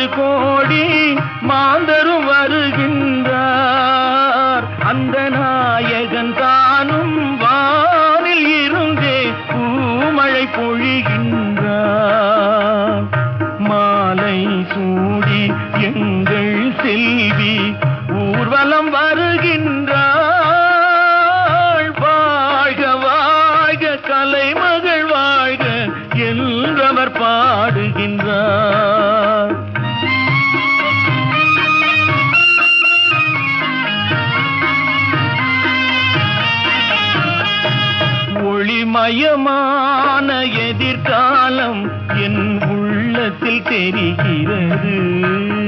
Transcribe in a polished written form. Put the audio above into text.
கோடி மாந்தரும் வருகின்றார். அந்த நாயகன் தானும் வானில் இருந்தே பூமழை பொழிகின்றார். மாலை சூடி எங்கள் செல்வி ஊர்வலம் வருகின்றாள். வாழ்க வாழ்க கலைமகள் வாழ்க என்றவர் பாடுகின்றார். ஒளிமயமான எதிர்காலம் என் உள்ளத்தில் தெரிகிறது.